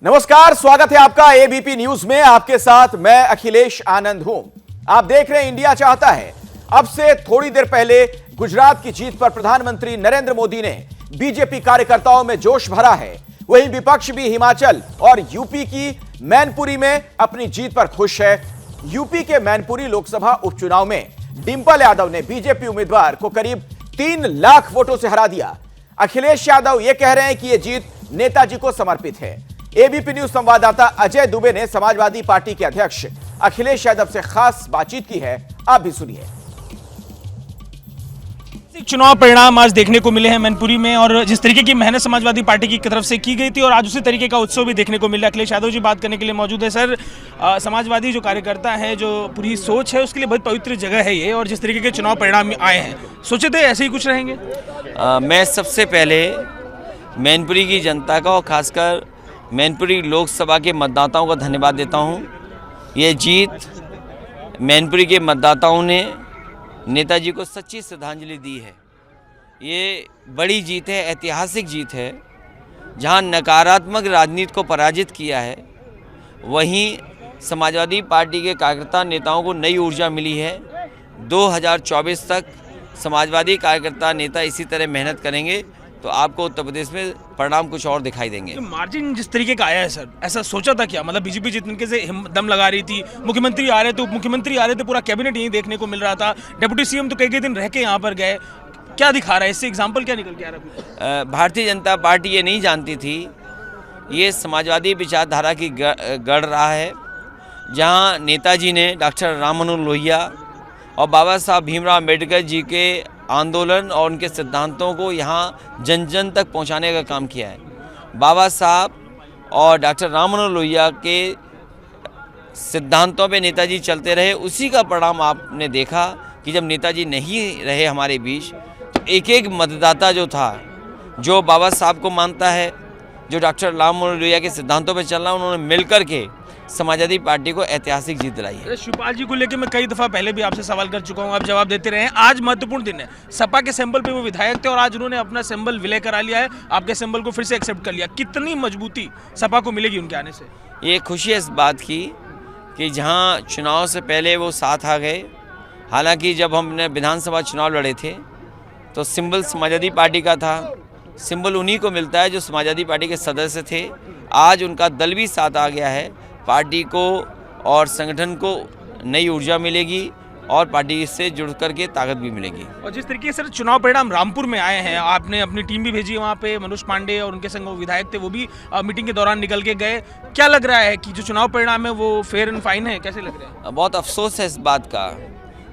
नमस्कार, स्वागत है आपका एबीपी न्यूज में। आपके साथ मैं अखिलेश आनंद हूं। आप देख रहे हैं इंडिया चाहता है। अब से थोड़ी देर पहले गुजरात की जीत पर प्रधानमंत्री नरेंद्र मोदी ने बीजेपी कार्यकर्ताओं में जोश भरा है। वहीं विपक्ष भी हिमाचल और यूपी की मैनपुरी में अपनी जीत पर खुश है। यूपी के मैनपुरी लोकसभा उपचुनाव में डिंपल यादव ने बीजेपी उम्मीदवार को करीब 3 लाख वोटों से हरा दिया। अखिलेश यादव यह कह रहे हैं कि यह जीत नेताजी को समर्पित है। एबीपी न्यूज संवाददाता अजय दुबे ने समाजवादी पार्टी के अध्यक्ष अखिलेश यादव से खास बातचीत की है। आप भी सुनिए। चुनाव परिणाम आज देखने को मिले हैं मैनपुरी में, और जिस तरीके की मेहनत समाजवादी पार्टी की तरफ से की गई थी और आज उसी तरीके का उत्सव भी देखने को मिला। अखिलेश यादव जी बात करने के लिए मौजूद है। सर, समाजवादी जो कार्यकर्ता है, जो पूरी सोच है, उसके लिए बहुत पवित्र जगह है ये, और जिस तरीके के चुनाव परिणाम आए हैं, सोचे थे ऐसे ही कुछ रहेंगे? मैं सबसे पहले मैनपुरी की जनता का और खासकर मैनपुरी लोकसभा के मतदाताओं का धन्यवाद देता हूं। ये जीत मैनपुरी के मतदाताओं ने नेताजी को सच्ची श्रद्धांजलि दी है। ये बड़ी जीत है, ऐतिहासिक जीत है। जहां नकारात्मक राजनीति को पराजित किया है, वहीं समाजवादी पार्टी के कार्यकर्ता नेताओं को नई ऊर्जा मिली है। 2024 तक समाजवादी कार्यकर्ता नेता इसी तरह मेहनत करेंगे तो आपको उत्तर प्रदेश में परिणाम कुछ और दिखाई देंगे। तो मार्जिन जिस तरीके का आया है सर, ऐसा सोचा था क्या? मतलब बीजेपी जितने से दम लगा रही थी, मुख्यमंत्री आ रहे थे, उप मुख्यमंत्री आ रहे थे, पूरा कैबिनेट यहीं देखने को मिल रहा था। डिप्टी सीएम तो कई दिन रह के यहाँ पर गए। क्या दिखा रहा है इससे? एग्जाम्पल क्या निकल के आ रहा है? भारतीय जनता पार्टी ये नहीं जानती थी ये समाजवादी विचारधारा की गढ़ रहा है, जहाँ नेताजी ने डॉक्टर राम मनोहर लोहिया और बाबा साहब भीमराव अम्बेडकर जी के आंदोलन और उनके सिद्धांतों को यहाँ जन जन तक पहुँचाने का काम किया है। बाबा साहब और डॉक्टर राम मनोहर लोहिया के सिद्धांतों पे नेताजी चलते रहे। उसी का परिणाम आपने देखा कि जब नेताजी नहीं रहे हमारे बीच, तो एक एक मतदाता जो था, जो बाबा साहब को मानता है, जो डॉक्टर राम मनोहर लोहिया के सिद्धांतों पर चल रहा, उन्होंने मिलकर के समाजवादी पार्टी को ऐतिहासिक जीत दिलाई है। शिवपाल जी को लेकर मैं कई दफा पहले भी आपसे सवाल कर चुका हूं, आप जवाब देते रहे हैं। आज महत्वपूर्ण दिन है। सपा के सिंबल पे वो विधायक थे और आज उन्होंने अपना सिंबल विलय करा लिया है, आपके सिंबल को फिर से एक्सेप्ट कर लिया। कितनी मजबूती सपा को मिलेगी उनके आने से? ये खुशी है इस बात की कि जहाँ चुनाव से पहले वो साथ आ गए। हालांकि जब हमने विधानसभा चुनाव लड़े थे तो सिंबल समाजवादी पार्टी का था। सिंबल उन्हीं को मिलता है जो समाजवादी पार्टी के सदस्य थे। आज उनका दल भी साथ आ गया है। पार्टी को और संगठन को नई ऊर्जा मिलेगी और पार्टी से जुड़ करके ताकत भी मिलेगी। और जिस तरीके से चुनाव परिणाम रामपुर में आए हैं, आपने अपनी टीम भी भेजी वहाँ पे, मनोज पांडे और उनके संग वो विधायक थे, वो भी मीटिंग के दौरान निकल के गए। क्या लग रहा है कि जो चुनाव परिणाम है वो फेयर एंड फाइन है? कैसे लग रहा है? बहुत अफसोस है इस बात का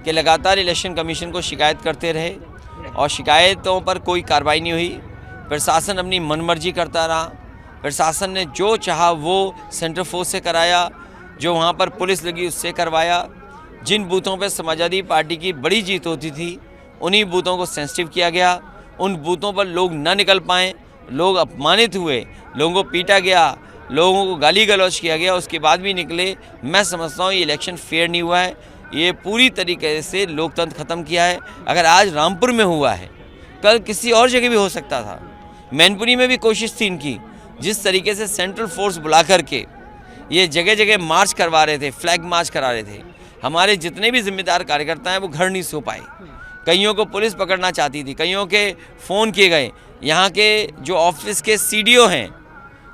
कि लगातार इलेक्शन कमीशन को शिकायत करते रहे और शिकायतों पर कोई कार्रवाई नहीं हुई। प्रशासन अपनी मनमर्जी करता रहा। प्रशासन ने जो चाहा वो सेंट्रल फोर्स से कराया, जो वहाँ पर पुलिस लगी उससे करवाया। जिन बूथों पर समाजवादी पार्टी की बड़ी जीत होती थी, उन्हीं बूथों को सेंसिटिव किया गया। उन बूथों पर लोग न निकल पाएँ, लोग अपमानित हुए, लोगों को पीटा गया, लोगों को गाली गलौज किया गया, उसके बाद भी निकले। मैं समझता हूँ ये इलेक्शन फेयर नहीं हुआ है। ये पूरी तरीके से लोकतंत्र ख़त्म किया है। अगर आज रामपुर में हुआ है, कल किसी और जगह भी हो सकता था। मैनपुरी में भी कोशिश थी इनकी। जिस तरीके से सेंट्रल फोर्स बुला करके ये जगह जगह मार्च करवा रहे थे, फ्लैग मार्च करा रहे थे, हमारे जितने भी जिम्मेदार कार्यकर्ता हैं वो घर नहीं सो पाए। कईयों को पुलिस पकड़ना चाहती थी, कईयों के फ़ोन किए गए। यहाँ के जो ऑफिस के सीडीओ हैं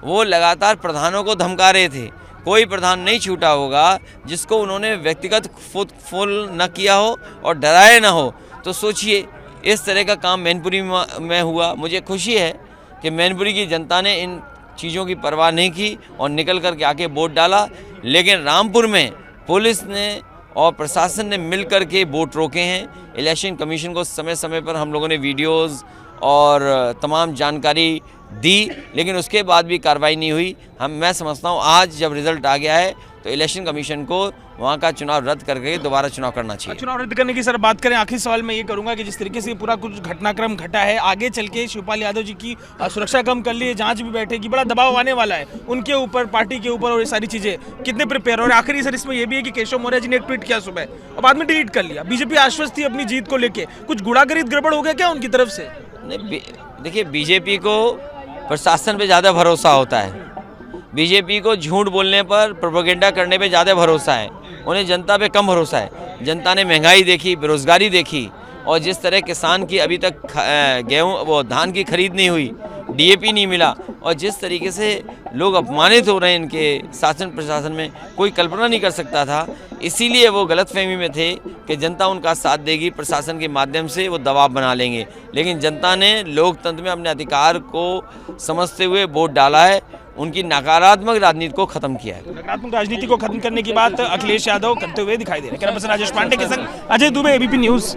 वो लगातार प्रधानों को धमका रहे थे। कोई प्रधान नहीं छूटा होगा जिसको उन्होंने व्यक्तिगत फोन न किया हो और डराया ना हो। तो सोचिए, इस तरह का काम मैनपुरी में हुआ। मुझे खुशी है कि मैनपुरी की जनता ने इन चीज़ों की परवाह नहीं की और निकल कर के आके वोट डाला। लेकिन रामपुर में पुलिस ने और प्रशासन ने मिल कर के वोट रोके हैं। इलेक्शन कमीशन को समय समय पर हम लोगों ने वीडियोज़ और तमाम जानकारी दी, लेकिन उसके बाद भी कार्रवाई नहीं हुई। मैं समझता हूँ आज जब रिज़ल्ट आ गया है तो इलेक्शन कमीशन को वहाँ का चुनाव रद्द करके दोबारा चुनाव करना चाहिए। चुनाव रद्द करने की सर बात करें, आखिरी सवाल मैं ये करूंगा कि जिस तरीके से पूरा कुछ घटनाक्रम घटा है, आगे चल के शिवपाल यादव जी की सुरक्षा कम कर ली, जांच भी बैठेगी, बड़ा दबाव आने वाला है उनके ऊपर, पार्टी के ऊपर, और ये सारी चीजें कितने प्रिपेयर? और आखिरी सर इसमें यह भी है कि केशव मौर्य जी ने एक ट्वीट किया सुबह और बाद में डिलीट कर लिया। बीजेपी आश्वस्त थी अपनी जीत को लेकर, कुछ गुड़ागरीद गड़बड़ हो गया क्या उनकी तरफ से? नहीं, देखिए, बीजेपी को प्रशासन पे ज़्यादा भरोसा होता है। बीजेपी को झूठ बोलने पर, प्रोपेगेंडा करने पे ज़्यादा भरोसा है, उन्हें जनता पे कम भरोसा है। जनता ने महंगाई देखी, बेरोजगारी देखी, और जिस तरह किसान की अभी तक धान की खरीद नहीं हुई, डीएपी नहीं मिला, और जिस तरीके से लोग अपमानित हो रहे हैं इनके शासन प्रशासन में, कोई कल्पना नहीं कर सकता था। इसीलिए वो गलतफहमी में थे कि जनता उनका साथ देगी, प्रशासन के माध्यम से वो दबाव बना लेंगे। लेकिन जनता ने लोकतंत्र में अपने अधिकार को समझते हुए वोट डाला है, उनकी नकारात्मक राजनीति को खत्म किया है। नकारात्मक राजनीति को खत्म करने की बात अखिलेश यादव करते हुए दिखाई दे रहे हैं। कैमरा पर्सन राजेश पांडे के संग अजय दुबे, एबीपी न्यूज।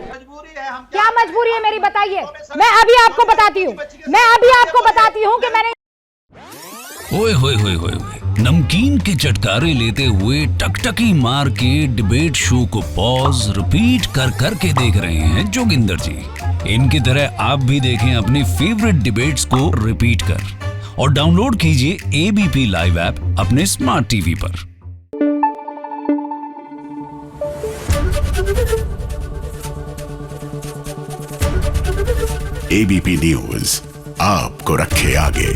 क्या मजबूरी है मेरी, बताइए। मैं अभी आपको बताती हूँ कि मैंने ओए होए होए होए नमकीन के चटकारे लेते हुए टकटकी मार के डिबेट शो को पॉज रिपीट कर करके देख रहे हैं जोगिंदर जी। इनकी तरह आप भी देखें अपनी फेवरेट डिबेट्स को रिपीट कर, और डाउनलोड कीजिए एबीपी लाइव ऐप अपने स्मार्ट टीवी पर। एबीपी न्यूज आपको रखे आगे।